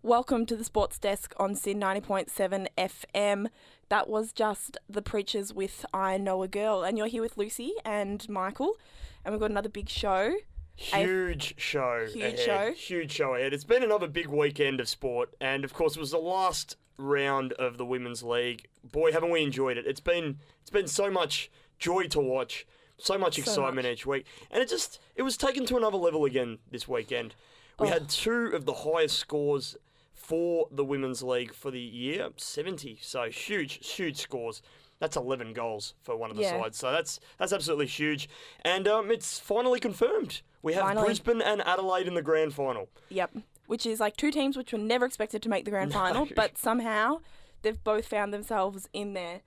Welcome to the Sports Desk on Sin 90.7 FM. That was just The Preachers with I Know a Girl. And you're here with Lucy and Michael. And we've got another big show. Huge show ahead. It's been another big weekend of sport. And, of course, it was the last round of the Women's League. Boy, haven't we enjoyed it. It's been so much joy to watch. So much excitement each week. And it was taken to another level again this weekend. We had two of the highest scores for the Women's League for the year, 70. So huge scores. That's 11 goals for one of the sides. So that's absolutely huge. And it's finally confirmed. We have Brisbane and Adelaide in the Grand Final. Yep, which is like two teams which were never expected to make the Grand Final, but somehow they've both found themselves in there.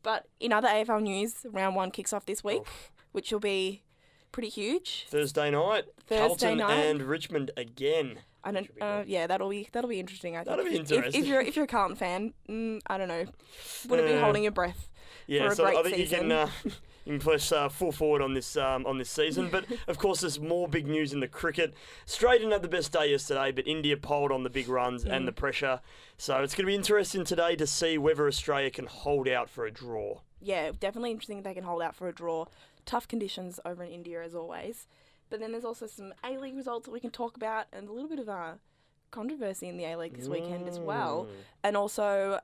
But in other AFL news, round one kicks off this week, which will be pretty huge. Thursday night, Carlton and Richmond again. I don't. That'll be interesting. I think. That'll be interesting. If you're a Carlton fan, I don't know, wouldn't be holding your breath. Yeah, for a so great I think season. you can press full forward on this season. But of course, there's more big news in the cricket. Australia didn't have the best day yesterday, but India polled on the big runs and the pressure. So it's going to be interesting today to see whether Australia can hold out for a draw. Yeah, definitely interesting if they can hold out for a draw. Tough conditions over in India as always. But then there's also some A-League results that we can talk about and a little bit of controversy in the A-League this weekend as well. And also,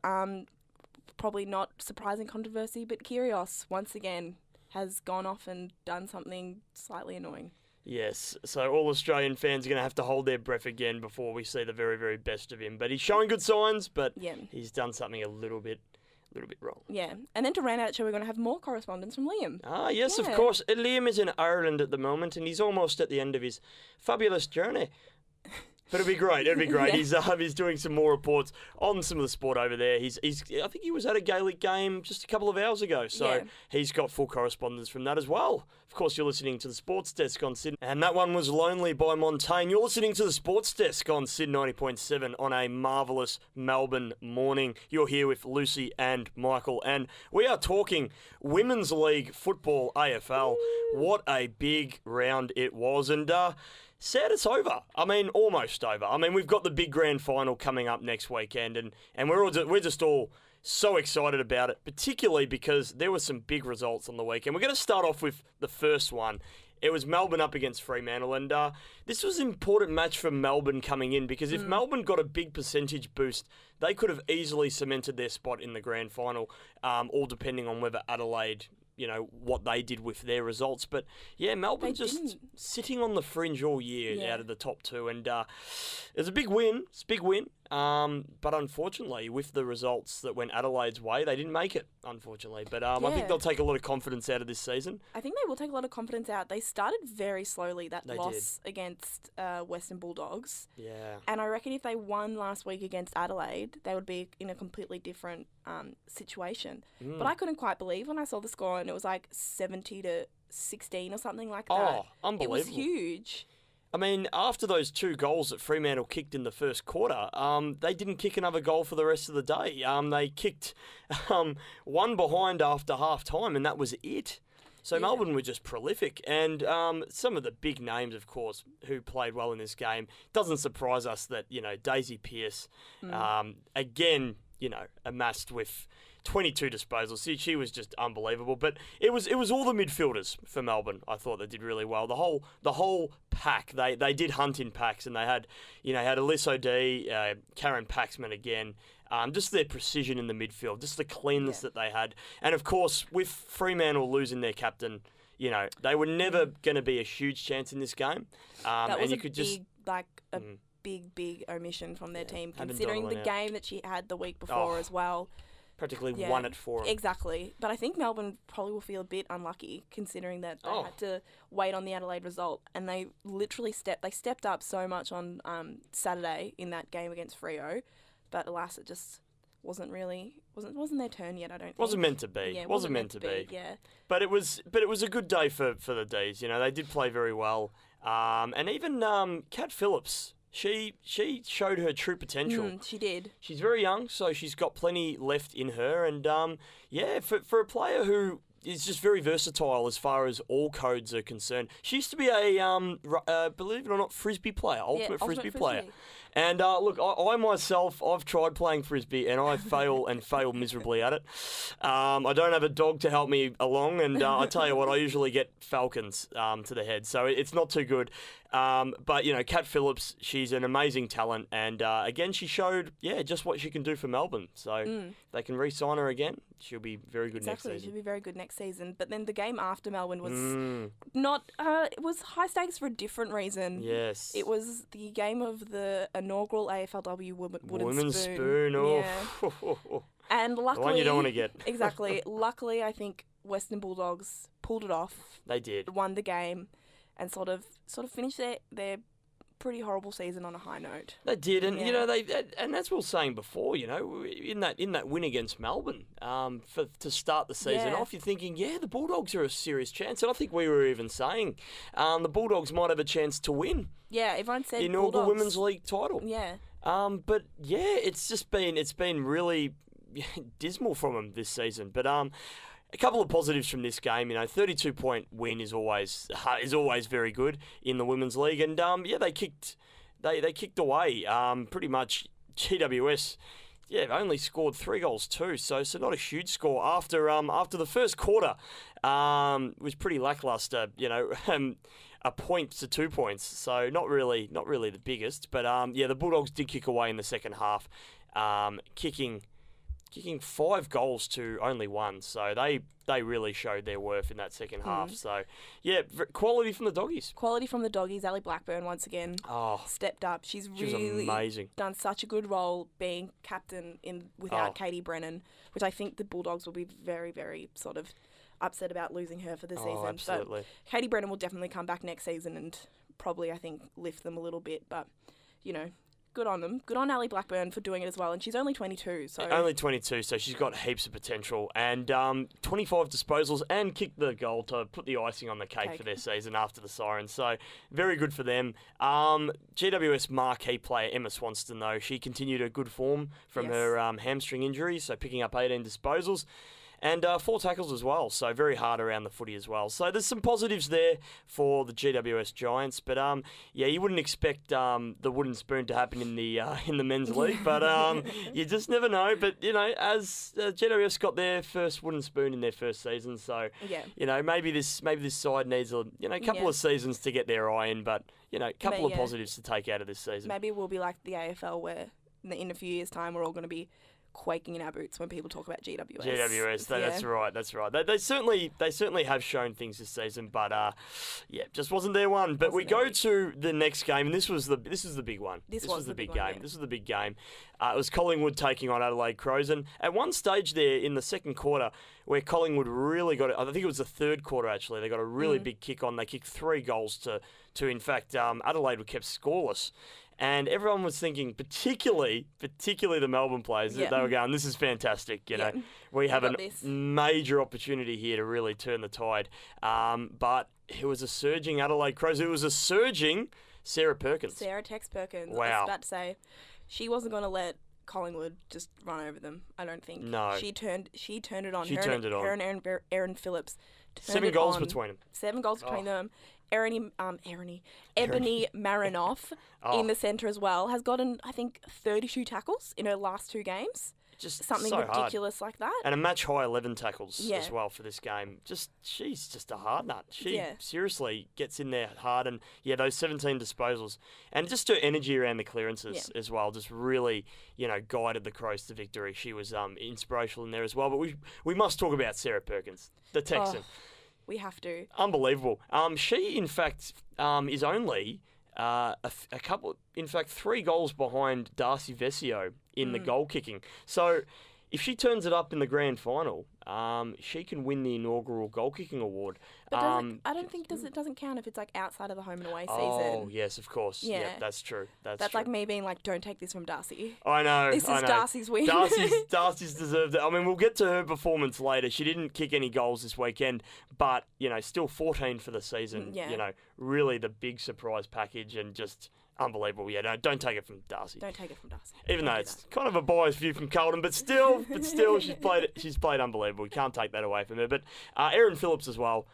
probably not surprising controversy, but Kyrgios once again has gone off and done something slightly annoying. Yes, so all Australian fans are going to have to hold their breath again before we see the very, very best of him. But he's showing good signs, but he's done something a little bit wrong. Yeah, and then to round out the show, we're going to have more correspondence from Liam. Ah, yes, of course. Liam is in Ireland at the moment, and he's almost at the end of his fabulous journey. But it'll be great. He's doing some more reports on some of the sport over there. I think he was at a Gaelic game just a couple of hours ago, so he's got full correspondence from that as well. Of course, you're listening to the Sports Desk on Sydney, and that one was Lonely by Montaigne. You're listening to the Sports Desk on Sydney 90.7 on a marvellous Melbourne morning. You're here with Lucy and Michael, and we are talking Women's League football, AFL. What a big round it was, and sad it's over. I mean, almost over. I mean, we've got the big grand final coming up next weekend, and we're just all so excited about it, particularly because there were some big results on the weekend. We're going to start off with the first one. It was Melbourne up against Fremantle, and this was an important match for Melbourne coming in because if Melbourne got a big percentage boost, they could have easily cemented their spot in the grand final, all depending on whether Adelaide, what they did with their results. But, Melbourne sitting on the fringe all year out of the top two. And it was a big win. It's a big win. But unfortunately, with the results that went Adelaide's way, they didn't make it, unfortunately. But I think they'll take a lot of confidence out of this season. I think they will take a lot of confidence out. They started very slowly, that loss against Western Bulldogs. Yeah. And I reckon if they won last week against Adelaide, they would be in a completely different situation. But I couldn't quite believe when I saw the score and it was like 70-16 or something like that. Oh, unbelievable. It was huge. I mean, after those two goals that Fremantle kicked in the first quarter, they didn't kick another goal for the rest of the day. They kicked one behind after half-time, and that was it. So Melbourne were just prolific. And some of the big names, of course, who played well in this game. Doesn't surprise us that, Daisy Pearce, again, amassed with 22 disposals. She was just unbelievable. But it was all the midfielders for Melbourne, I thought, that did really well. The whole pack, they did hunt in packs, and they had Alyssa O'Dea, Karen Paxman again. Just their precision in the midfield, just the cleanness that they had. And of course, with Fremantle losing their captain, they were never going to be a huge chance in this game. That was and you could just big omission from their team, considering the game that she had the week before as well. Practically won it for them. Exactly. But I think Melbourne probably will feel a bit unlucky considering that they had to wait on the Adelaide result, and they literally stepped up so much on Saturday in that game against Freo, but alas, it just wasn't their turn yet, I don't think. Wasn't meant to be. Yeah, wasn't meant to be. Yeah. But it was a good day for the D's. They did play very well. And even Kat Phillips, She showed her true potential. She did. She's very young, so she's got plenty left in her. And, for a player who, is just very versatile as far as all codes are concerned. She used to be a, believe it or not, frisbee player, ultimate frisbee player. And look, I myself, I've tried playing frisbee and I fail and fail miserably at it. I don't have a dog to help me along, and I tell you what, I usually get falcons to the head, so it's not too good. But, you know, Kat Phillips, she's an amazing talent, and again, she showed, just what she can do for Melbourne. So they can re-sign her again. She'll be very good next season. She'll be very good next season. But then the game after Melbourne was not, it was high stakes for a different reason. Yes. It was the game of the inaugural AFLW Women's Spoon. Oh. Yeah. And luckily... The one you don't want to get. Exactly. Luckily, I think Western Bulldogs pulled it off. They did. Won the game and sort of finished their pretty horrible season on a high note. They did, and you know and that's what I was saying before. You know, in that win against Melbourne, to start the season off, you're thinking, the Bulldogs are a serious chance, and I think we were even saying the Bulldogs might have a chance to win. Yeah, everyone said the inaugural Women's League title. Yeah. But it's been really dismal from them this season. But a couple of positives from this game, 32-point win is always very good in the Women's League, and they kicked away pretty much. GWS only scored 3 goals too, so not a huge score after the first quarter was pretty lackluster, a point to 2 points, so not really the biggest, but the Bulldogs did kick away in the second half, kicking 5 goals to only 1, so they really showed their worth in that second half. So, quality from the Doggies. Quality from the Doggies. Ali Blackburn once again stepped up. She was amazing. Done such a good role being captain without Katie Brennan, which I think the Bulldogs will be very, very sort of upset about losing her for the season. Absolutely. So Katie Brennan will definitely come back next season and probably, I think, lift them a little bit, but, good on them. Good on Ali Blackburn for doing it as well. And she's only 22, so... Only 22, so she's got heaps of potential. And 25 disposals and kicked the goal to put the icing on the cake for their season after the Sirens. So, very good for them. GWS marquee player Emma Swanston, though, she continued a good form from her hamstring injury, so picking up 18 disposals. And 4 tackles as well, so very hard around the footy as well. So there's some positives there for the GWS Giants, but you wouldn't expect the wooden spoon to happen in the men's league, but you just never know. But as GWS got their first wooden spoon in their first season, so maybe this side needs a couple of seasons to get their eye in, but a couple of positives to take out of this season. Maybe it will be like the AFL, where in a few years' time we're all going to be quaking in our boots when people talk about GWS. That's right. They certainly have shown things this season, but just wasn't their one. But we go to the next game, and this was the big one. This was the big game. This was the big game. It was Collingwood taking on Adelaide Crows, and at one stage there in the second quarter, where Collingwood really got it, I think it was the third quarter actually, they got a really big kick on. They kicked 3 goals to in fact, Adelaide were kept scoreless. And everyone was thinking, particularly the Melbourne players, that they were going, this is fantastic. We have a major opportunity here to really turn the tide. But it was a surging Adelaide Crows. It was a surging Sarah Perkins. Sarah Tex Perkins. Wow. I was about to say, she wasn't going to let Collingwood just run over them, I don't think. No. She turned it on. Her and Erin Phillips turned 7 goals between them. 7 goals between them. Ebony Marinoff in the centre as well has gotten, I think, 32 tackles in her last 2 games. Just something so ridiculous hard. like that. And a match high 11 tackles as well for this game. She's just a hard nut. She seriously gets in there hard, and those 17 disposals and just her energy around the clearances as well just really, guided the Crows to victory. She was inspirational in there as well. But we must talk about Sarah Perkins, the Texan. We have to. Unbelievable. She, in fact, is only a couple, in fact, 3 goals behind Darcy Vesio in the goal kicking. So if she turns it up in the grand final, she can win the inaugural goal kicking award. But I don't think it doesn't count if it's like outside of the home and away season. Oh, yes, of course. Yeah, Yeah. that's true. That's That's true. like me being like, don't take this from Darcy. I know. This I is know. Darcy's win. Darcy's deserved it. I mean, we'll get to her performance later. She didn't kick any goals this weekend, but, still 14 for the season. Yeah. Really the big surprise package and just unbelievable. Yeah, no, don't take it from Darcy. Don't take it from Darcy. Even Don't though do it's that. kind of a biased view from Carlton, but still, she's played unbelievable. We can't take that away from her. But Erin Phillips as well.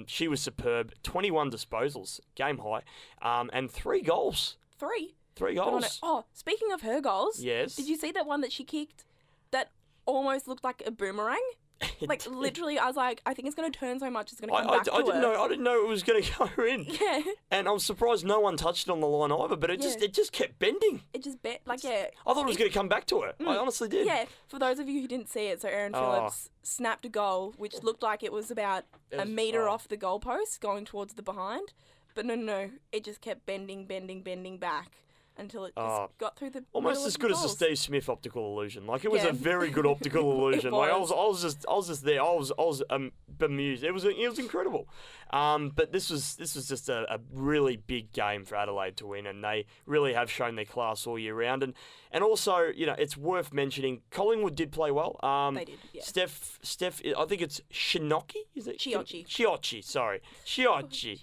She was superb. 21 disposals, game high, and 3 goals. 3. 3 Good on her. goals. Oh, speaking of her goals, Yes. did you see that one that she kicked that almost looked like a boomerang? Like literally, I was like, I think it's going to turn so much it's going to come back to I didn't her. know. I didn't know it was going to go in. Yeah. And I was surprised no one touched it on the line either. But it just kept bending. It just bet like yeah. I thought it was going to come back to her. I honestly did. Yeah. For those of you who didn't see it, so Erin Phillips snapped a goal which looked like it was about a metre off the goalpost going towards the behind, but no, it just kept bending back until it just got through the Almost middle as of good the as the goals. Steve Smith optical illusion. Like it was Yeah. a very good optical illusion. Like I was. was just there. I was bemused. It was incredible. But this was just a really big game for Adelaide to win, and they really have shown their class all year round. And also, it's worth mentioning Collingwood did play well. They did, yeah. Steph, I think it's Shinoki, is it? Chiocci. Sorry. Chiocci.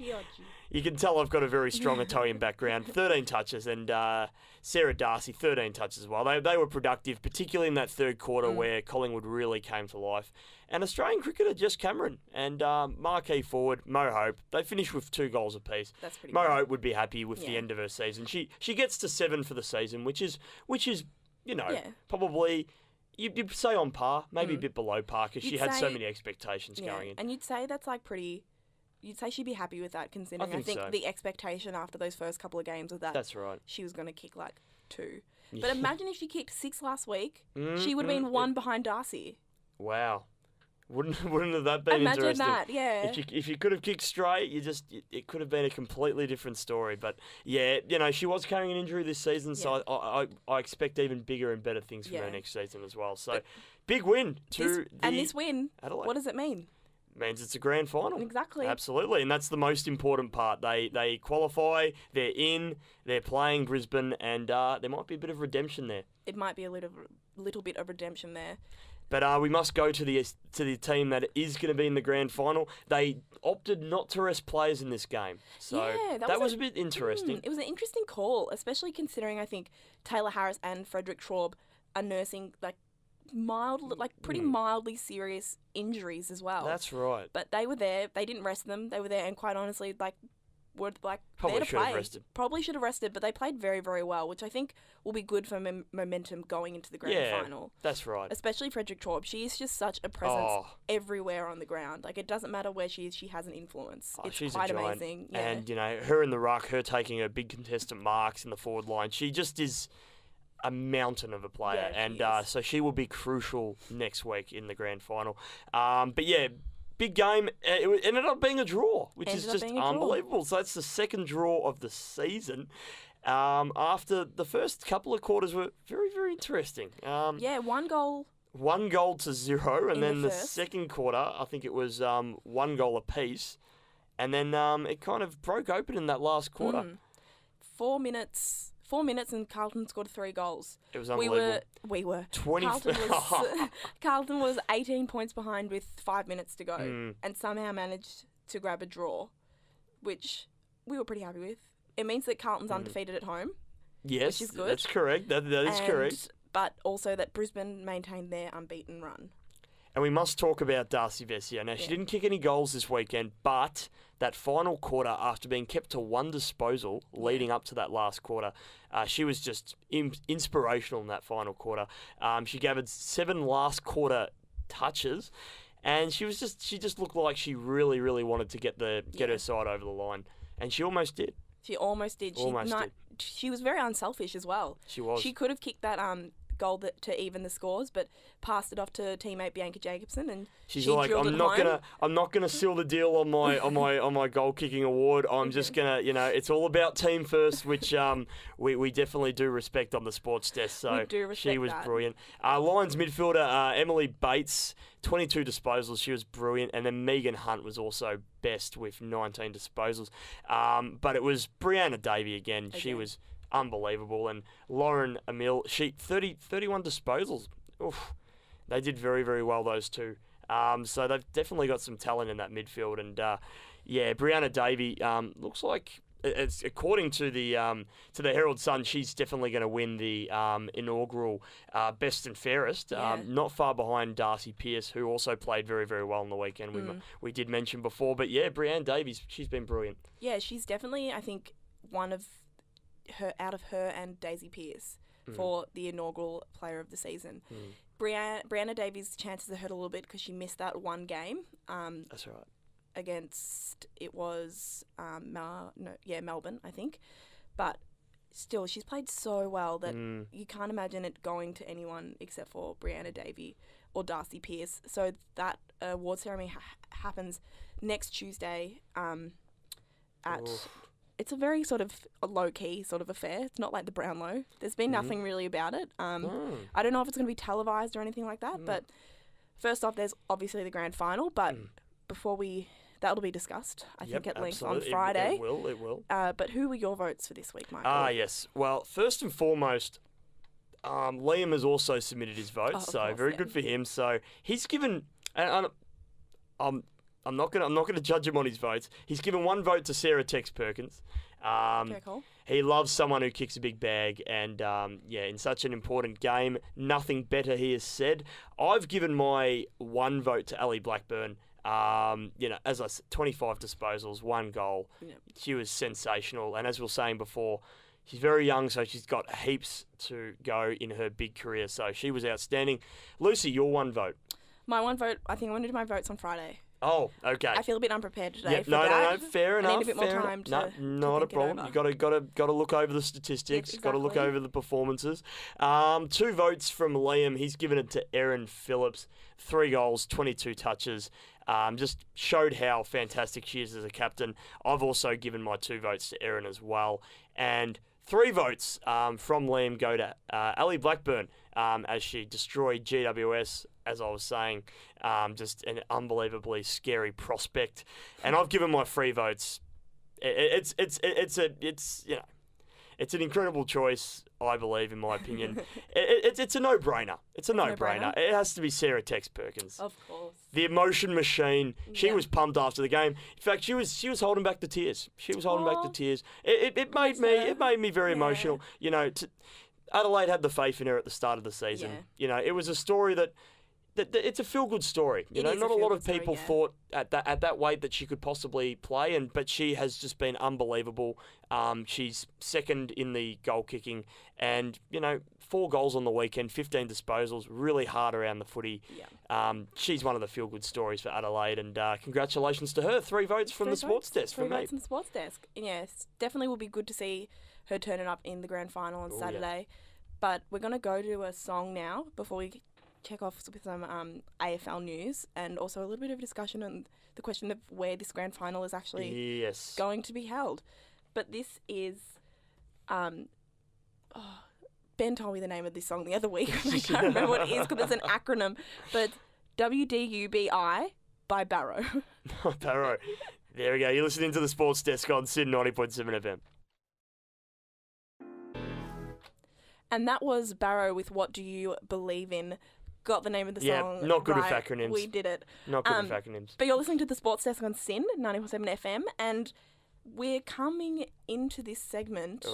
You can tell I've got a very strong Italian background. 13 touches, and Sarah Darcy, 13 touches as well. They were productive, particularly in that third quarter where Collingwood really came to life. And Australian cricketer Jess Cameron and marquee forward Mo Hope, they finished with 2 goals apiece. That's pretty Mo good. Hope would be happy with the end of her season. She gets to 7 for the season, which is probably you'd say on par, maybe a bit below par because she had so many expectations going in. And you'd say that's like pretty. You'd say she'd be happy with that, considering I think so. the expectation after those first couple of games was that That's right. she was going to kick like 2. But imagine if she kicked 6 last week, she would have been 1 behind Darcy. Wow. Wouldn't have that been Imagine interesting? that, yeah. If you could have kicked straight, it could have been a completely different story. But yeah, she was carrying an injury this season, so I expect even bigger and better things from her next season as well. So big win to this win. Adelaide. What does it mean? Means it's a grand final. Exactly. Absolutely, and that's the most important part. They qualify, they're in, they're playing Brisbane, and there might be a bit of redemption there. It might be a little bit of redemption there. But we must go to the team that is going to be in the grand final. They opted not to rest players in this game, so that was a bit interesting. It was an interesting call, especially considering I think Taylor Harris and Frederick Traub are nursing pretty mildly serious injuries as well. That's right. But they were there. They didn't rest them. They were there, and quite honestly, were Probably there to should have play. rested. Probably should have rested, but they played very, very well, which I think will be good for momentum going into the grand final. That's right. Especially Frederick Traub. She is just such a presence everywhere on the ground. Like, it doesn't matter where she is, she has an influence. It's she's quite a giant. amazing. Yeah. And, her in the ruck, her taking her big contestant marks in the forward line, she just is a mountain of a player. Yeah, and so she will be crucial next week in the grand final. But yeah, big game. It ended up being a draw, which is just unbelievable. So that's the second draw of the season. After the first couple of quarters were very, very interesting. 1 goal. 1 goal to 0, and then the first. second quarter, I think it was 1 goal apiece. And then it kind of broke open in that last quarter. 4 minutes and Carlton scored 3 goals. It was unbelievable. We were. 20. Carlton was 18 points behind with 5 minutes to go and somehow managed to grab a draw, which we were pretty happy with. It means that Carlton's undefeated at home. Yes, which is good. That's correct. That is correct. But also that Brisbane maintained their unbeaten run. And we must talk about Darcy Vessia. Now, she didn't kick any goals this weekend, but that final quarter, after being kept to 1 disposal leading up to that last quarter, she was just inspirational in that final quarter. She gathered 7 last quarter touches, and she just looked like she really, really wanted to get her side over the line, and she almost did. She almost did. She was very unselfish as well. She was. She could have kicked that goal to even the scores, but passed it off to teammate Bianca Jacobson, and she's like, I'm not gonna seal the deal on my goal kicking award. I'm just gonna, it's all about team first, which we definitely do respect on the sports desk. So she was brilliant. Lions midfielder Emily Bates, 22 disposals. She was brilliant, and then Megan Hunt was also best with 19 disposals. But it was Brianna Davey again. She was unbelievable. And Lauren Emil, 31 disposals. Oof. They did very, very well, those two. So they've definitely got some talent in that midfield. And, Brianna Davey looks like, it's according to the Herald Sun, she's definitely going to win the inaugural best and fairest. Not far behind Darcy Pearce, who also played very, very well on the weekend. We did mention before, but Brianne Davies, she's been brilliant. Yeah, she's definitely, I think, one of her out of her and Daisy Pearce for the inaugural Player of the Season. Brianna Davies' chances are hurt a little bit because she missed that one game. That's right. Against, it was Melbourne, I think, but still she's played so well that you can't imagine it going to anyone except for Brianna Davey or Darcy Pearce. So that award ceremony happens next Tuesday it's a very sort of a low-key sort of affair. It's not like the Brownlow. There's been nothing really about it. I don't know if it's going to be televised or anything like that, but first off, there's obviously the grand final, but that'll be discussed, I think, at length on Friday. It will. But who were your votes for this week, Michael? Yes. Well, first and foremost, Liam has also submitted his vote, very good for him. So he's given, and I'm not gonna judge him on his votes. He's given one vote to Sarah Tex Perkins. Very cool. He loves someone who kicks a big bag, and in such an important game, nothing better, he has said. I've given my one vote to Ali Blackburn. As I said, 25 disposals, 1 goal. She was sensational, and as we were saying before, she's very young, so she's got heaps to go in her big career. So she was outstanding. Lucy, your one vote. My one vote, I think I'm going to do my votes on Friday. Oh, okay. I feel a bit unprepared today for that. No, fair enough. I need a bit more time to not a problem. You got to look over the statistics. Yes, Got to look over the performances. 2 votes from Liam. He's given it to Erin Phillips. 3 goals, 22 touches. Just showed how fantastic she is as a captain. I've also given my 2 votes to Erin as well, and 3 votes from Liam go to Ali Blackburn as she destroyed GWS. As I was saying, just an unbelievably scary prospect, and I've given my 3 votes. It's an incredible choice, I believe, in my opinion. It's a no-brainer. It's a no-brainer. It has to be Sarah Tex Perkins. Of course. The emotion machine. She was pumped after the game. In fact, she was holding back the tears. She was holding back the tears. It made me very emotional. Adelaide had the faith in her at the start of the season. It was a story that it's a feel-good story. Not a lot of people thought at that weight that she could possibly play, but she has just been unbelievable. She's second in the goal kicking, and 4 goals on the weekend, 15 disposals, really hard around the footy. She's one of the feel-good stories for Adelaide, and congratulations to her. 3 votes from the sports desk from me. 3 votes from the sports desk. Yes, definitely will be good to see her turning up in the grand final on Saturday. But we're going to go to a song now before we check off with some AFL news, and also a little bit of a discussion on the question of where this grand final is actually going to be held. But this is, Ben told me the name of this song the other week. I can't remember what it is because it's an acronym, but WDUBI by Barrow. Barrow. There we go. You're listening to the Sports Desk on Sin 90.7 FM. And that was Barrow with What Do You Believe In. Got the name of the song. Not good right. with acronyms. We did it. Not good with acronyms. But you're listening to the Sports Desk on Sin 90.7 FM, and we're coming into this segment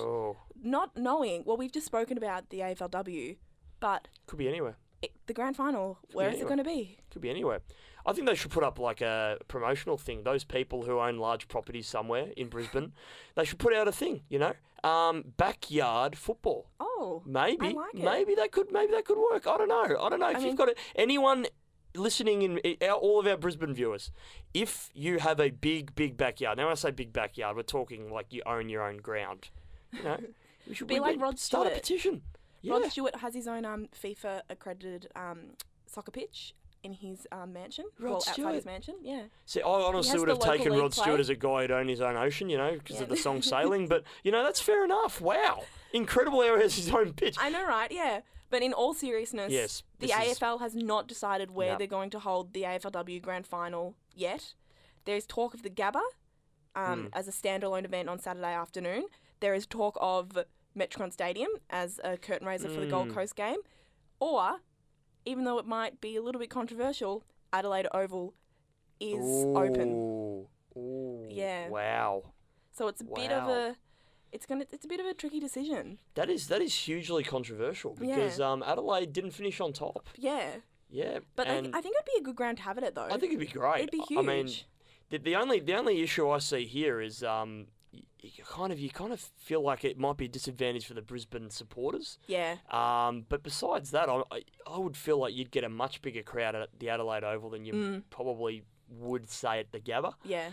not knowing. Well, we've just spoken about the AFLW, but could be anywhere. The grand final, where is it going to be? Could be anywhere. I think they should put up like a promotional thing. Those people who own large properties somewhere in Brisbane, they should put out a thing. Backyard football. Oh, maybe. I like it. Maybe that could work. I don't know. If you've got anyone listening in all of our Brisbane viewers, if you have a big backyard. Now when I say big backyard, we're talking like you own your own ground. We should be like Rod start Stewart. A petition. Rod Stewart has his own FIFA accredited soccer pitch in his mansion. Outside his mansion, See, I honestly would have taken Rod Stewart as a guy who'd own his own ocean, because of the song Sailing. But, that's fair enough. Wow. Incredible how he has his own pitch. I know, right? Yeah. But in all seriousness, the AFL has not decided where they're going to hold the AFLW Grand Final yet. There's talk of the Gabba as a standalone event on Saturday afternoon. There is talk of Metricon Stadium as a curtain raiser for the Gold Coast game. Or, even though it might be a little bit controversial, Adelaide Oval is open. Ooh. Yeah. Wow. So it's a bit of a it's a bit of a tricky decision. That is hugely controversial because Adelaide didn't finish on top. Yeah. Yeah. But I think it'd be a good ground to have it at, though. I think it'd be great. It'd be huge. I mean, the only issue I see here is you kind of feel like it might be a disadvantage for the Brisbane supporters. Yeah. But besides that, I would feel like you'd get a much bigger crowd at the Adelaide Oval than you probably would say at the Gabba. Yeah.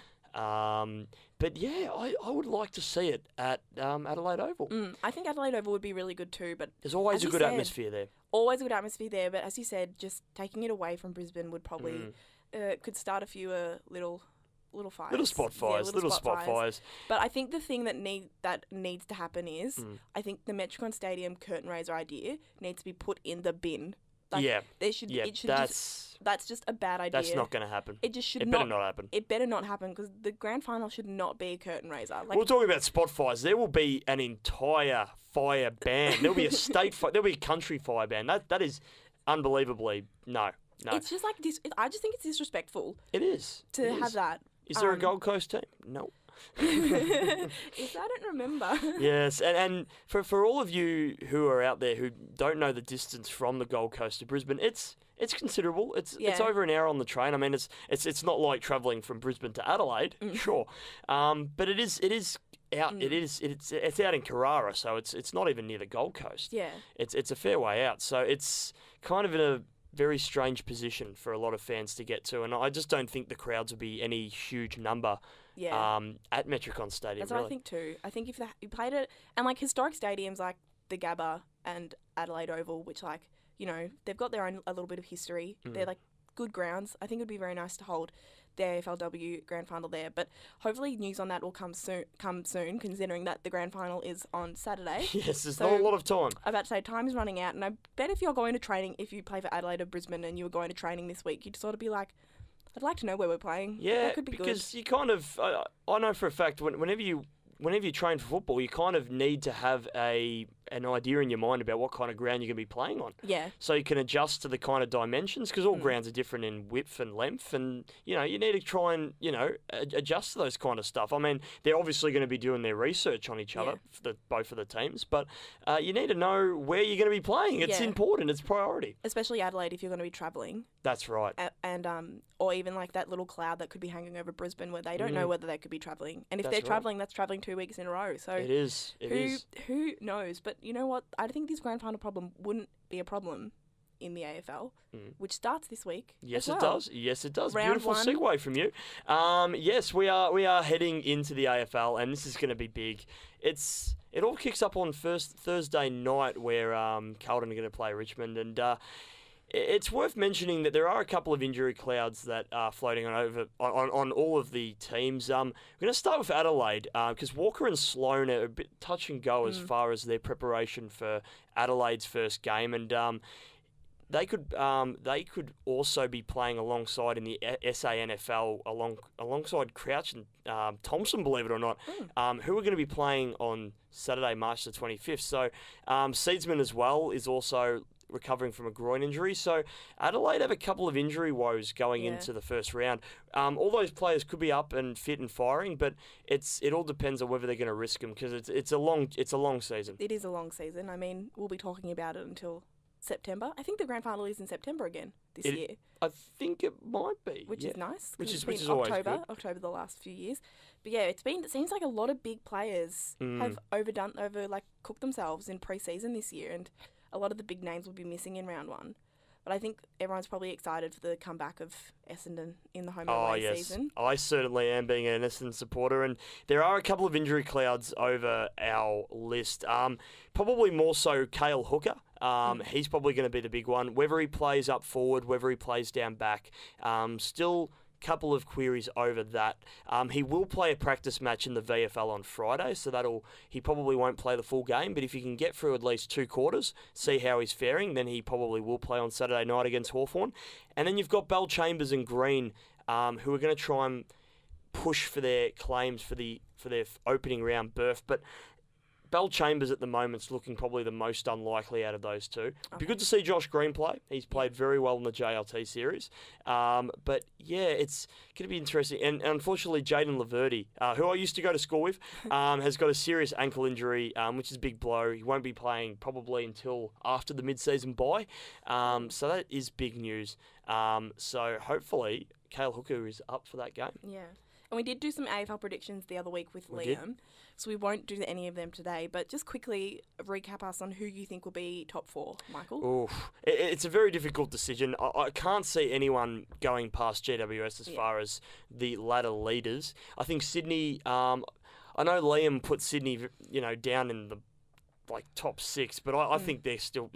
But yeah, I would like to see it at Adelaide Oval. I think Adelaide Oval would be really good too, but there's always a good atmosphere there. Always a good atmosphere there, but as you said, just taking it away from Brisbane would probably could start a few little fires. Little spot fires. Little spot fires. But I think the thing that needs to happen is I think the Metricon Stadium curtain raiser idea needs to be put in the bin. Like, that's just a bad idea. That's not going to happen. It just should It better not happen. It better not happen because the grand final should not be a curtain raiser. Like, we're talking about spot fires. There will be an entire fire ban. There'll be a state fire. There'll be a country fire ban. That is unbelievably no. It's just like this. I just think it's disrespectful. It is to have that. Is there a Gold Coast team? No. I don't remember. Yes, and for all of you who are out there who don't know the distance from the Gold Coast to Brisbane, it's considerable. It's over an hour on the train. I mean, it's not like travelling from Brisbane to Adelaide, sure, but it is out. It's out in Carrara, so it's not even near the Gold Coast. Yeah, it's a fair way out. So it's kind of in a very strange position for a lot of fans to get to, and I just don't think the crowds will be any huge number. At Metricon Stadium. That's what I think too. I think if you played it, and like historic stadiums like the Gabba and Adelaide Oval, which they've got their own a little bit of history. They're like good grounds. I think it would be very nice to hold the AFLW Grand Final there. But hopefully news on that will come soon, considering that the Grand Final is on Saturday. Yes, there's not a lot of time. I'm about to say time is running out, and I bet if you're going to training, if you play for Adelaide or Brisbane and you were going to training this week, you'd sort of be like, I'd like to know where we're playing. Yeah, that could be because good. You kind of, I know for a fact, whenever you train for football, you kind of need to have an idea in your mind about what kind of ground you're going to be playing on. Yeah. So you can adjust to the kind of dimensions, because all grounds are different in width and length, and you need to try and adjust to those kind of stuff. I mean, they're obviously going to be doing their research on each other, for both of the teams, but you need to know where you're going to be playing. It's important. It's priority. Especially Adelaide if you're going to be travelling. That's right. And or even like that little cloud that could be hanging over Brisbane where they don't know whether they could be travelling. And if they're travelling, that's travelling 2 weeks in a row. So it is. Who knows? But you know what? I think this grand final problem wouldn't be a problem in the AFL, which starts this week. Yes, as it well. does. Yes, it does. Round Beautiful 1. segue from you. Yes, we are heading into the AFL, and this is going to be big. It all kicks up on Thursday night, where Carlton are going to play Richmond, and it's worth mentioning that there are a couple of injury clouds that are floating on all of the teams. We're going to start with Adelaide because Walker and Sloan are a bit touch and go as far as their preparation for Adelaide's first game, and they could also be playing alongside in the SANFL alongside Crouch and Thompson, believe it or not, who are going to be playing on Saturday, March the 25th. So Seedsman as well is also recovering from a groin injury. So Adelaide have a couple of injury woes going into the first round. All those players could be up and fit and firing, but it all depends on whether they're going to risk them, because it's a long season. It is a long season. I mean, we'll be talking about it until September. I think the grand final is in September again this year. I think it might be, which is nice. Which is October, always good. October the last few years. But yeah, it seems like a lot of big players have cooked themselves in pre-season this year, and a lot of the big names will be missing in round 1. But I think everyone's probably excited for the comeback of Essendon in the home and away season. I certainly am, being an Essendon supporter, and there are a couple of injury clouds over our list. Probably more so Cale Hooker. He's probably going to be the big one. Whether he plays up forward, whether he plays down back, still couple of queries over that. He will play a practice match in the VFL on Friday, so he probably won't play the full game, but if he can get through at least 2 quarters, see how he's faring, then he probably will play on Saturday night against Hawthorn. And then you've got Bell Chambers and Green, who are going to try and push for their claims for their opening round berth, but Bell Chambers at the moment's looking probably the most unlikely out of those two. It'd be good to see Josh Green play. He's played very well in the JLT series. But yeah, it's going to be interesting. And unfortunately, Jaden Laverty, who I used to go to school with, has got a serious ankle injury, which is a big blow. He won't be playing probably until after the mid-season bye. So that is big news. So hopefully, Cale Hooker is up for that game. Yeah. And we did do some AFL predictions the other week with Liam, so we won't do any of them today. But just quickly recap us on who you think will be top 4, Michael. Oof. It's a very difficult decision. I can't see anyone going past GWS as far as the ladder leaders. I think Sydney. I know Liam put Sydney, down in the top 6, but I think they've still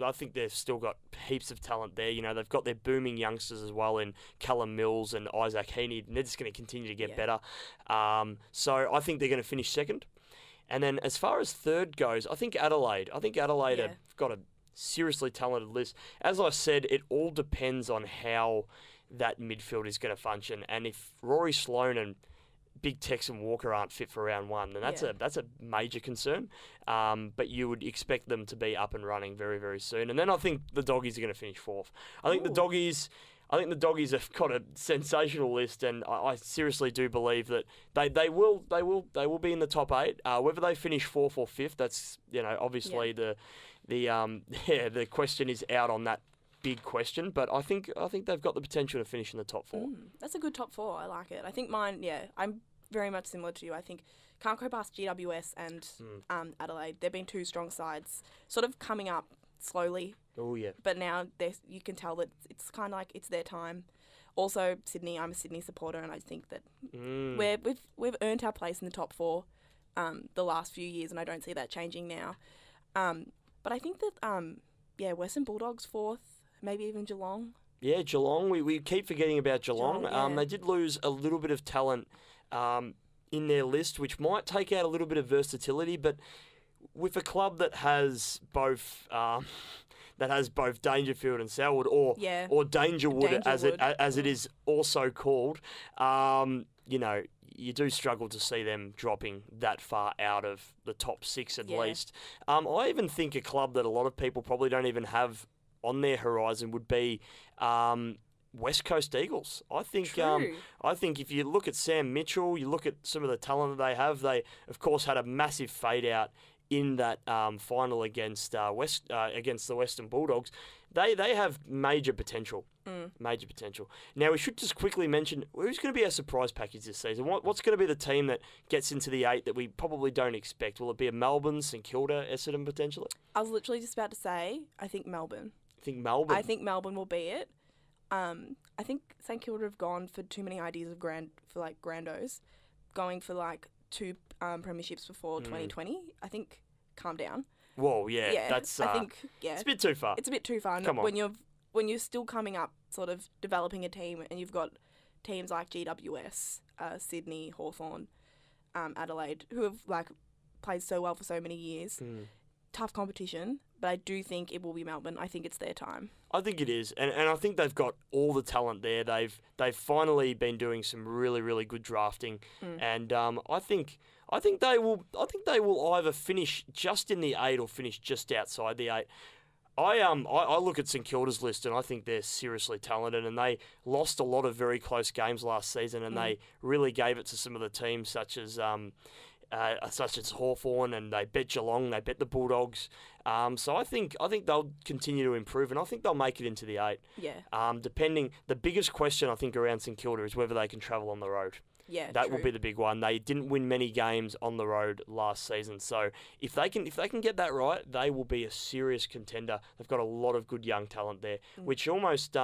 got heaps of talent there. They've got their booming youngsters as well in Callum Mills and Isaac Heaney, and they're just going to continue to get better. So I think they're going to finish second. And then as far as third goes, I think Adelaide have got a seriously talented list. As I said, it all depends on how that midfield is going to function, and if Rory Sloane and Big Tex and Walker aren't fit for round 1, then that's a major concern. But you would expect them to be up and running very, very soon. And then I think the Doggies are going to finish 4th. I think the Doggies have got a sensational list, and I seriously do believe that they will be in the top 8. Whether they finish 4th or 5th, that's obviously the question is out on that big question, but I think they've got the potential to finish in the top 4. That's a good top 4. I like it. I think mine, I'm very much similar to you. I think can't go past GWS and Adelaide. They've been 2 strong sides, sort of coming up slowly. Oh yeah. But now you can tell that it's kind of like it's their time. Also, Sydney. I'm a Sydney supporter, and I think that we've earned our place in the top 4 the last few years, and I don't see that changing now. But I think that Western Bulldogs 4th. Maybe even Geelong. Yeah, Geelong. We keep forgetting about Geelong. They did lose a little bit of talent in their list, which might take out a little bit of versatility. But with a club that has both Dangerfield and Selwood, or Dangerwood, as it is also called, you do struggle to see them dropping that far out of the top 6 at least. I even think a club that a lot of people probably don't even have on their horizon would be West Coast Eagles. I think if you look at Sam Mitchell, you look at some of the talent that they have. They of course had a massive fade out in that final against the Western Bulldogs. They have major potential. Major potential. Now we should just quickly mention who's going to be our surprise package this season. What's going to be the team that gets into the 8 that we probably don't expect? Will it be a Melbourne, St Kilda, Essendon potentially? I was literally just about to say I think Melbourne. I think Melbourne will be it. I think St Kilda have gone for too many ideas of grandos, going for 2 premierships before 2020. I think calm down. Whoa, yeah. That's I think it's a bit too far. It's a bit too far. Come on. When you're still coming up, sort of developing a team, and you've got teams like GWS, Sydney, Hawthorn, Adelaide, who have played so well for so many years. Tough competition, but I do think it will be Melbourne. I think it's their time. I think it is, and I think they've got all the talent there. They've finally been doing some really, really good drafting, and I think they will either finish just in the 8 or finish just outside the 8. I look at St Kilda's list, and I think they're seriously talented, and they lost a lot of very close games last season, and they really gave it to some of the teams such as Hawthorn, and they bet Geelong, they bet the Bulldogs. So I think they'll continue to improve, and I think they'll make it into the 8. Yeah. The biggest question I think around St Kilda is whether they can travel on the road. Yeah, that will be the big one. They didn't win many games on the road last season, so if they can get that right, they will be a serious contender. They've got a lot of good young talent there, which almost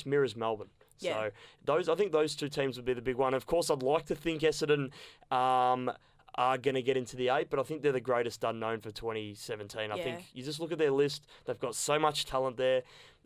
mirrors Melbourne. Yeah. So I think those 2 teams would be the big one. Of course, I'd like to think Essendon are going to get into the 8, but I think they're the greatest unknown for 2017. I think you just look at their list; they've got so much talent there.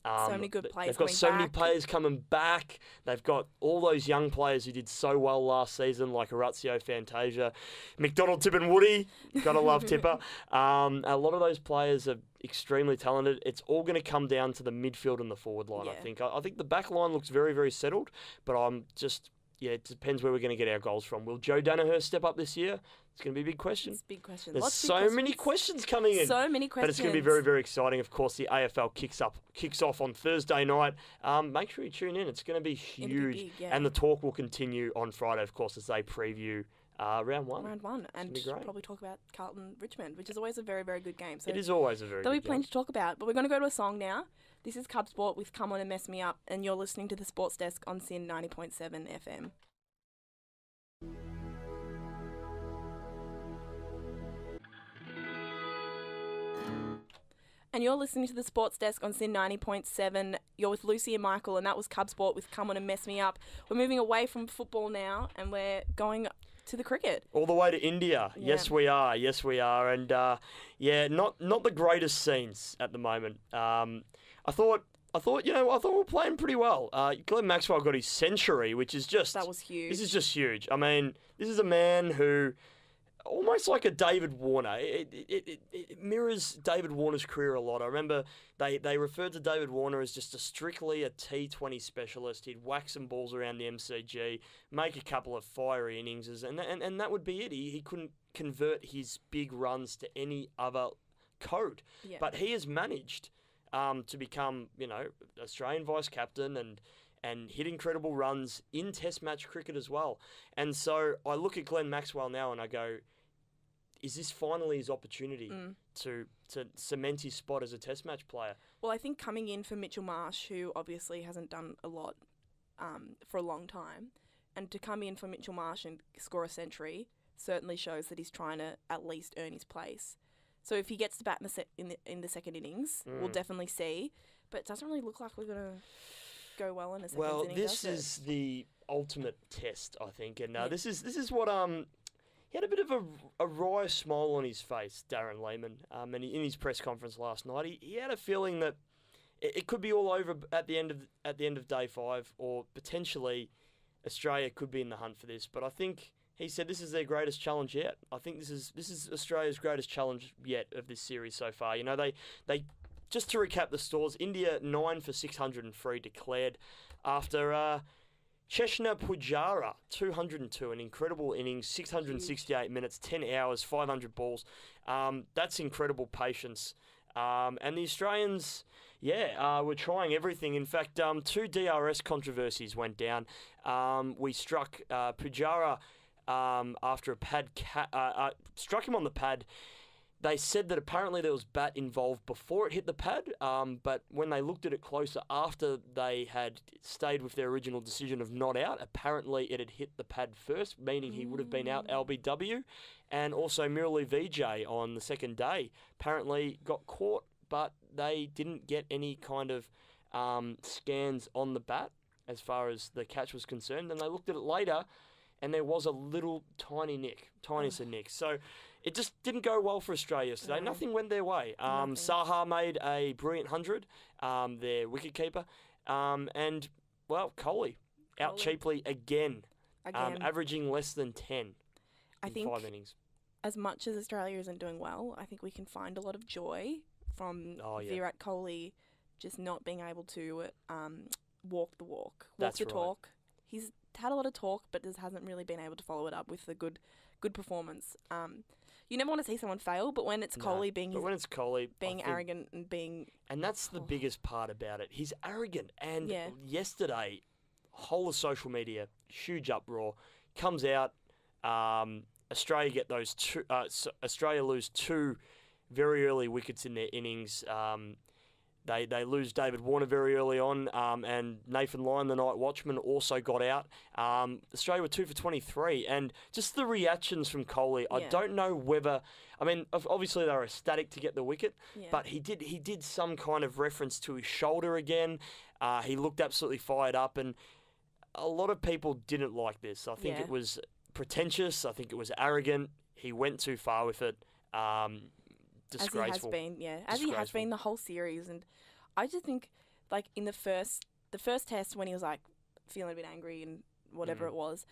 So many good players. They've got so many players coming back. They've got all those young players who did so well last season, like Orazio Fantasia, McDonald, Tip and Woody. Gotta love Tipper. A lot of those players are extremely talented. It's all going to come down to the midfield and the forward line. I think the back line looks very, very settled, but I'm just it depends where we're going to get our goals from. Will Joe Danaher step up this year? It's going to be a big question. It's a big question. There's Lots of so big many questions coming in. So many questions. But it's going to be very, very exciting. Of course, the AFL kicks off on Thursday night. Make sure you tune in. It's going to be huge. Big, yeah. And the talk will continue on Friday, of course, as they preview round one. And probably talk about Carlton Richmond, which is always a very, very good game. So it is always a very good game. There'll be plenty to talk about. But we're going to go to a song now. This is Cub Sport with Come On and Mess Me Up, and you're listening to the Sports Desk on SYN 90.7 FM. And you're listening to the Sports Desk on SYN 90.7. You're with Lucy and Michael, and that was Cub Sport with Come On and Mess Me Up. We're moving away from football now, and we're going to the cricket. All the way to India. Yeah. Yes, we are. And, not the greatest scenes at the moment. I thought we were playing pretty well. Glenn Maxwell got his century, which is just... That was huge. This is just huge. I mean, this is a man who... Almost like a David Warner. It mirrors David Warner's career a lot. I remember they referred to David Warner as just strictly a T20 specialist. He'd whack some balls around the MCG, make a couple of fiery innings, and that would be it. He couldn't convert his big runs to any other code. Yeah. But he has managed to become, Australian vice-captain and hit incredible runs in Test match cricket as well. And so I look at Glenn Maxwell now and I go, is this finally his opportunity to cement his spot as a Test match player? Well, I think coming in for Mitchell Marsh, who obviously hasn't done a lot for a long time, and to come in for Mitchell Marsh and score a century certainly shows that he's trying to at least earn his place. So if he gets to bat in the second innings, we'll definitely see. But it doesn't really look like we're going to go well in a second inning. Well, this is the ultimate test, I think. And this is what... He had a bit of a wry smile on his face, Darren Lehmann, and in his press conference last night, he had a feeling that it could be all over at the end of day 5, or potentially Australia could be in the hunt for this. But I think he said this is their greatest challenge yet. I think this is Australia's greatest challenge yet of this series so far. They just to recap the scores, India 9 for 603 declared after. Cheshna Pujara, 202, an incredible innings, 668 minutes, 10 hours, 500 balls. That's incredible patience. And the Australians, were trying everything. In fact, 2 DRS controversies went down. We struck Pujara after a pad, struck him on the pad. They said that apparently there was bat involved before it hit the pad, but when they looked at it closer after they had stayed with their original decision of not out, apparently it had hit the pad first, meaning he would have been out LBW. And also Murali Vijay on the second day apparently got caught, but they didn't get any kind of scans on the bat as far as the catch was concerned. And they looked at it later, and there was a little tiny nick. So it just didn't go well for Australia today. No. Nothing went their way. Saha made a brilliant 100, their wicketkeeper. And, Kohli out cheaply again. Averaging less than 10 in 5 innings. As much as Australia isn't doing well, I think we can find a lot of joy from Virat Kohli just not being able to walk the walk, talk. He's had a lot of talk, but just hasn't really been able to follow it up with a good performance. You never want to see someone fail, but when it's Kohli being arrogant and being... And that's the biggest part about it. He's arrogant. And yesterday, whole of social media, huge uproar, comes out, Australia get those Australia lose 2 very early wickets in their innings. They lose David Warner very early on, and Nathan Lyon, the night watchman, also got out. Australia were 2 for 23, and just the reactions from Kohli, I don't know whether... I mean, obviously they were ecstatic to get the wicket, but he did some kind of reference to his shoulder again. He looked absolutely fired up, and a lot of people didn't like this. I think it was pretentious. I think it was arrogant. He went too far with it. Disgraceful. As he has been the whole series. And I just think, like, in the first test when he was, like, feeling a bit angry and whatever it was,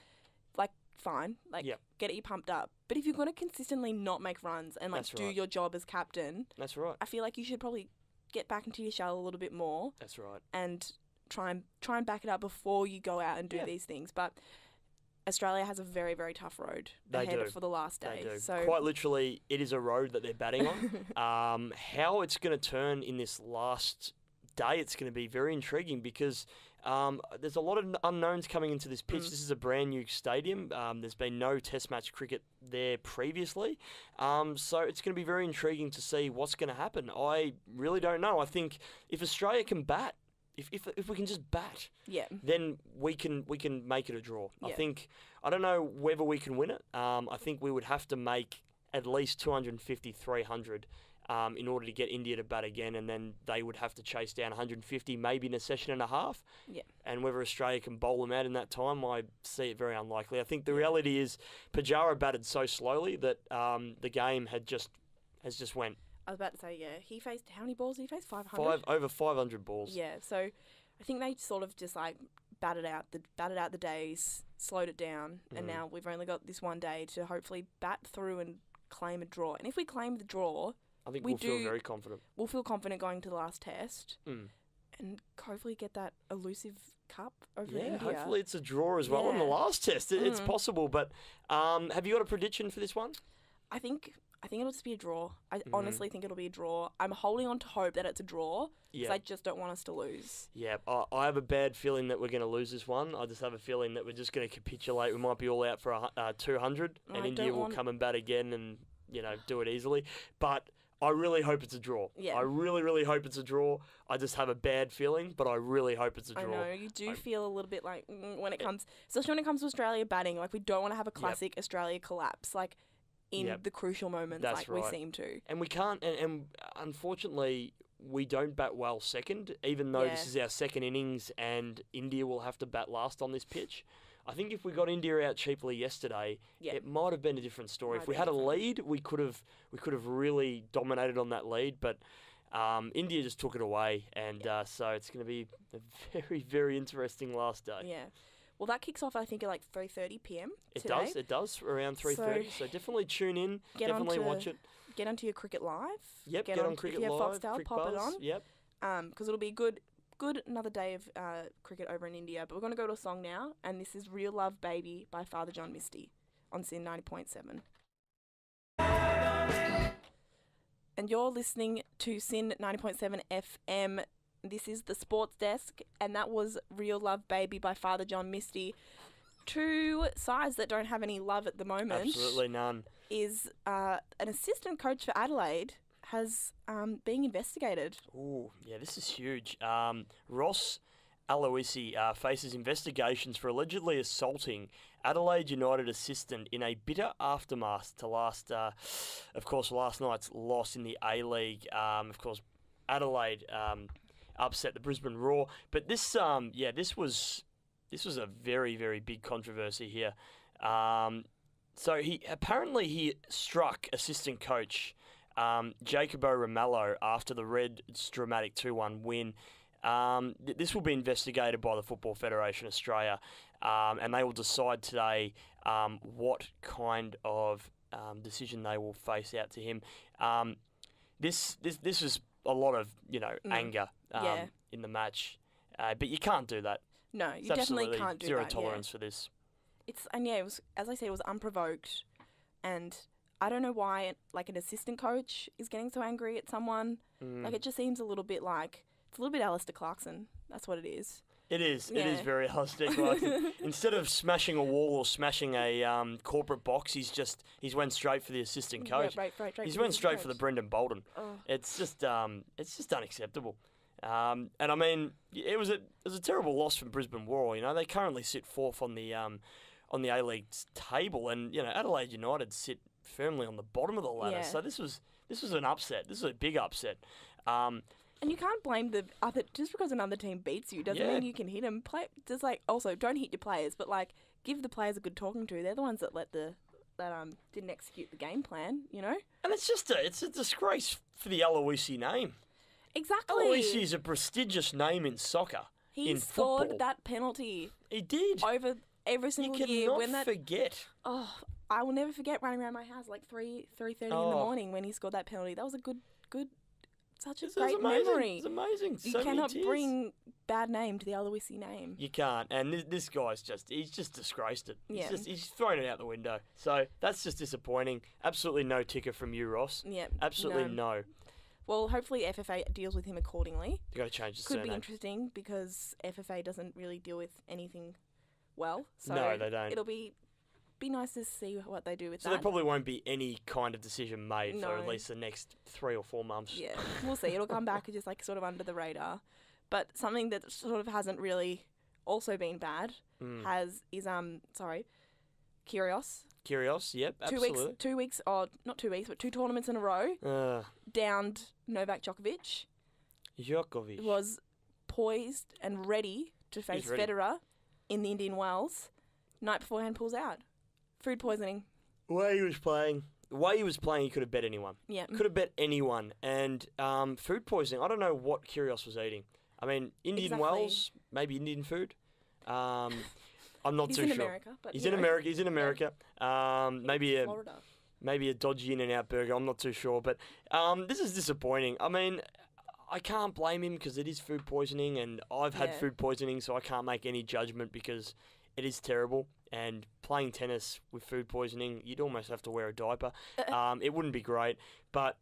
like, fine. Like, get you pumped up. But if you're going to consistently not make runs and, like, do your job as captain... That's right. I feel like you should probably get back into your shell a little bit more. That's right. And try and back it up before you go out and do these things. But Australia has a very, very tough road They ahead do. for the last day. They do. So Quite literally, it is a road that they're batting on. How it's going to turn in this last day, it's going to be very intriguing because there's a lot of unknowns coming into this pitch. This is a brand new stadium. There's been no Test match cricket there previously. So it's going to be very intriguing to see what's going to happen. I really don't know. I think if Australia can bat, if we can just bat, then we can make it a draw. Yeah. I don't know whether we can win it. I think we would have to make at least 250, 300 in order to get India to bat again, and then they would have to chase down 150 maybe in a session and a half. Yeah. And whether Australia can bowl them out in that time, I see it very unlikely. I think the reality is Pujara batted so slowly that the game has just went. I was about to say, he faced, how many balls did he face? 500? Over 500 balls. Yeah, so I think they sort of just like batted out the days, slowed it down, and now we've only got this one day to hopefully bat through and claim a draw. And if we claim the draw, I think we'll feel very confident. We'll feel confident going to the last test and hopefully get that elusive cup over India. Hopefully it's a draw as well in the last test. It's possible, but have you got a prediction for this one? I think it'll just be a draw. I honestly think it'll be a draw. I'm holding on to hope that it's a draw because I just don't want us to lose. Yeah, I have a bad feeling that we're going to lose this one. I just have a feeling that we're just going to capitulate. We might be all out for 200 and India will come and bat again and, do it easily. But I really hope it's a draw. Yeah. I really, really hope it's a draw. I just have a bad feeling, but I really hope it's a draw. I know. You do feel a little bit like when it comes, especially when it comes to Australia batting, like we don't want to have a classic Australia collapse. Like, in the crucial moments, we seem to. And we can't, and unfortunately, we don't bat well second, even though this is our second innings and India will have to bat last on this pitch. I think if we got India out cheaply yesterday, it might have been a different story. If we had a lead, we could have really dominated on that lead, but India just took it away, and so it's going to be a very, very interesting last day. Yeah. Well, that kicks off, I think, at like 3:30 p.m. today. It does, around 3:30. So definitely tune in, definitely watch it. Get onto your Cricket Live. Yep, get on Cricket Live. If you have Foxtel, pop it on. Yep. Because it'll be good another day of cricket over in India. But we're going to go to a song now, and this is Real Love Baby by Father John Misty on Sin 90.7. And you're listening to Sin 90.7 FM. This is the Sports Desk, and that was Real Love Baby by Father John Misty. Two sides that don't have any love at the moment. Absolutely none. Is an assistant coach for Adelaide has being investigated. Ooh, yeah, this is huge. Ross Aloisi faces investigations for allegedly assaulting Adelaide United assistant in a bitter aftermath to last night's loss in the A-League. Of course, Adelaide upset the Brisbane Roar, but this was a very, very big controversy here. So he struck assistant coach Jacobo Ramello after the Reds' dramatic 2-1 win. This will be investigated by the Football Federation Australia, and they will decide today what kind of decision they will face out to him. This is a lot of anger in the match, but you can't do that. No, you definitely can't do that. Zero tolerance for this. It was, as I said, it was unprovoked, and I don't know why an assistant coach is getting so angry at someone. It just seems a little bit it's a little bit Alistair Clarkson. That's what it is. It is. Yeah. It is very Alistair Clarkson. Instead of smashing a wall or smashing a corporate box, he's went straight for the assistant coach. Yeah, right. He's went straight for the Brendan Bolton. Oh. It's just unacceptable. And I mean, it was a terrible loss from Brisbane Roar. They currently sit fourth on the A-League's table, and Adelaide United sit firmly on the bottom of the ladder. So this was an upset. This was a big upset. And you can't blame the other just because another team beats you doesn't mean you can hit them. Also don't hit your players, but give the players a good talking to. They're the ones that didn't execute the game plan. And it's a disgrace for the Aloisi name. Exactly. Aloisi is a prestigious name in soccer. He scored that penalty. He did over every single year. You cannot forget. Oh, I will never forget running around my house 3:30 in the morning when he scored that penalty. That was a good such a It's great amazing. memory. It's amazing. You So many cannot tears. bring bad name to the Aloisi name. You can't, and this guy's he's just disgraced it. Yeah. He's thrown it out the window. So that's just disappointing. Absolutely no ticker from you, Ross. Yeah. Absolutely no. Well, hopefully FFA deals with him accordingly. You got to change the Could surname. be interesting because FFA doesn't really deal with anything well. So No, they don't. It'll be nice to see what they do with So that. there probably won't be any kind of decision made for at No. least the next 3 or 4 months. Yeah, we'll see. It'll come back just like sort of under the radar. But something that sort of hasn't really also been bad Kyrgios. Kyrgios, yep, 2 absolutely. weeks, not 2 weeks, but 2 tournaments in a row, downed Novak Djokovic. Djokovic. Was poised and ready to face ready. Federer in the Indian Wells. Night beforehand pulls out. Food poisoning. The way he was playing, he could have bet anyone. Yeah. Could have bet anyone. And food poisoning, I don't know what Kyrgios was eating. I mean, Indian Exactly. Wells, maybe Indian food. I'm not He's too in sure. America, but He's in America. He's in America. Maybe Florida. a dodgy In-N-Out burger. I'm not too sure, but this is disappointing. I mean, I can't blame him because it is food poisoning, and I've had Yeah. food poisoning, so I can't make any judgment because it is terrible. And playing tennis with food poisoning, you'd almost have to wear a diaper. It wouldn't be great, but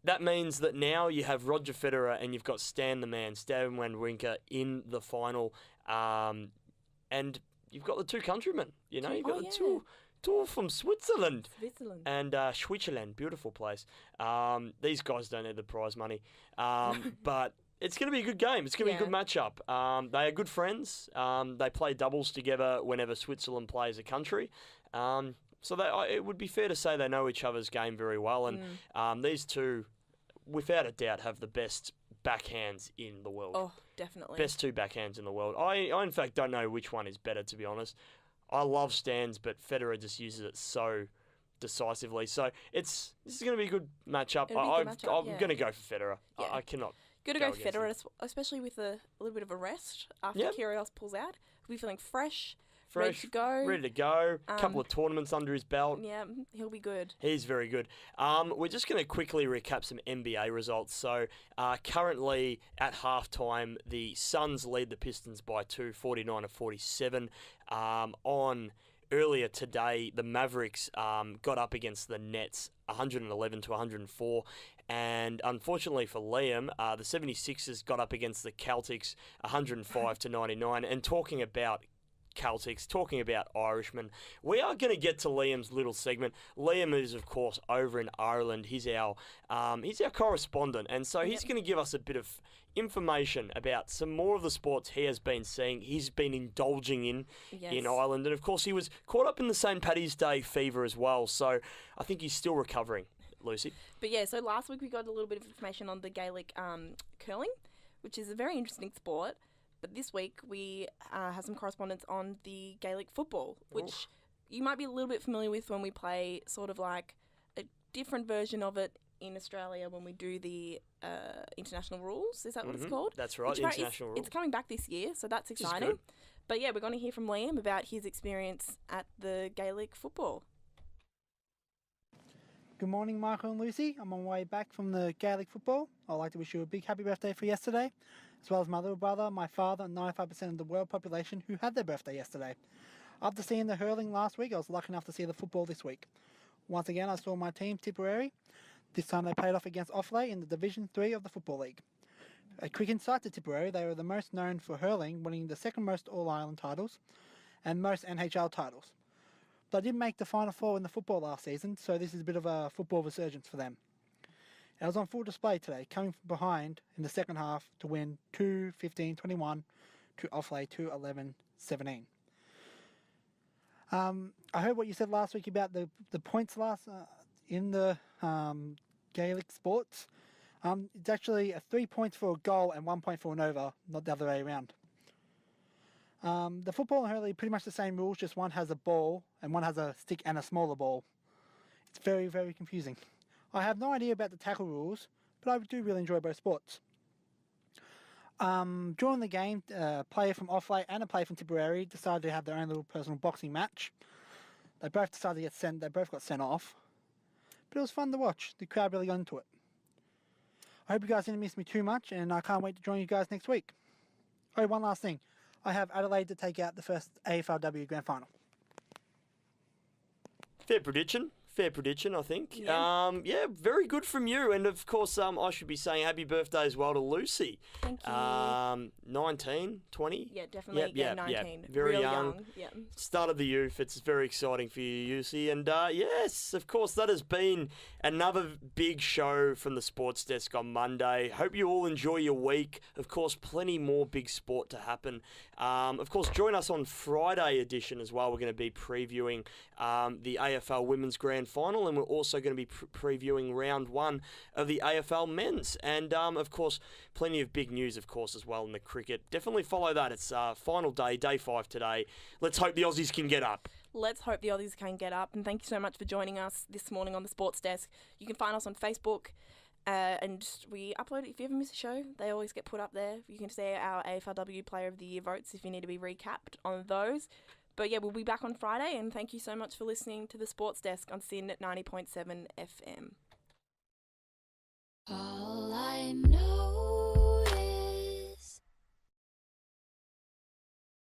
that means that now you have Roger Federer and you've got Stan the Man, Stan Wawrinka in the final, and you've got the two countrymen. You know, you've got the two from Switzerland. And Switzerland, beautiful place. These guys don't need the prize money, but it's going to be a good game. It's going to be a good matchup. They are good friends. They play doubles together whenever Switzerland plays a country. So it would be fair to say they know each other's game very well. And these two, without a doubt, have the best backhands in the world. Oh, definitely. Best two backhands in the world. I in fact don't know which one is better, to be honest. I love Stan's, but Federer just uses it so decisively. So this is going to be a good matchup. I'm going to go for Federer. Yeah. I cannot. Good to go against Federer, especially with a little bit of a rest after Kyrgios pulls out. He'll be feeling fresh, ready to go. Ready to go. A couple of tournaments under his belt. Yeah, he'll be good. He's very good. We're just going to quickly recap some NBA results. So currently at halftime, the Suns lead the Pistons by 2, 49-47. Earlier today, the Mavericks got up against the Nets 111-104. And unfortunately for Liam, the 76ers got up against the Celtics 105-99. And talking about Celtics, talking about Irishmen, we are going to get to Liam's little segment. Liam is, of course, over in Ireland. He's our correspondent, and so he's going to give us a bit of information about some more of the sports he has been seeing, he's been indulging in Ireland. And, of course, he was caught up in the St. Paddy's Day fever as well, so I think he's still recovering, Lucy. But, so last week we got a little bit of information on the Gaelic curling, which is a very interesting sport. But this week we have some correspondence on the Gaelic football, which you might be a little bit familiar with when we play sort of like a different version of it in Australia when we do the international rules. Is that what it's called? That's right, international rules. It's coming back this year, so that's exciting. But we're going to hear from Liam about his experience at the Gaelic football. Good morning, Michael and Lucy. I'm on my way back from the Gaelic football. I'd like to wish you a big happy birthday for yesterday, as well as my little brother, my father, and 95% of the world population who had their birthday yesterday. After seeing the hurling last week, I was lucky enough to see the football this week. Once again, I saw my team, Tipperary. This time they played off against Offaly in the Division 3 of the Football League. A quick insight to Tipperary, they were the most known for hurling, winning the second most All-Ireland titles and most NHL titles. But I did make the Final Four in the football last season, so this is a bit of a football resurgence for them. It was on full display today, coming from behind in the second half to win 2-15-21 to Offaly 2-11-17. I heard what you said last week about the points in the Gaelic sports. It's actually 3 points for a goal and 1 point for an over, not the other way around. The football and hurling are pretty much the same rules, just one has a ball and one has a stick and a smaller ball. It's very, very confusing. I have no idea about the tackle rules, but I do really enjoy both sports. During the game, a player from Offaly and a player from Tipperary decided to have their own little personal boxing match. They both decided to get sent. They both got sent off, but it was fun to watch. The crowd really got into it. I hope you guys didn't miss me too much, and I can't wait to join you guys next week. Oh, one last thing. I have Adelaide to take out the first AFLW Grand Final. Fair prediction. Fair prediction, I think. Yeah. Yeah, very good from you. And of course, I should be saying happy birthday as well to Lucy. Thank you. 19, 20? Yeah, definitely. Yep, 19. Very Real young. Yeah. Start of the youth. It's very exciting for you, Lucy. And yes, of course, that has been another big show from the Sports Desk on Monday. Hope you all enjoy your week. Of course, plenty more big sport to happen. Of course, join us on Friday edition as well. We're going to be previewing the AFL Women's Grand Final, and we're also going to be previewing round 1 of the AFL Men's. And, of course, plenty of big news, of course, as well in the cricket. Definitely follow that. It's final day, day 5 today. Let's hope the Aussies can get up. Let's hope the Aussies can get up. And thank you so much for joining us this morning on the Sports Desk. You can find us on Facebook. And we upload, if you ever miss a show, they always get put up there. You can see our AFLW Player of the Year votes if you need to be recapped on those. But yeah, we'll be back on Friday, and thank you so much for listening to the Sports Desk on SYN at 90.7 FM. All I know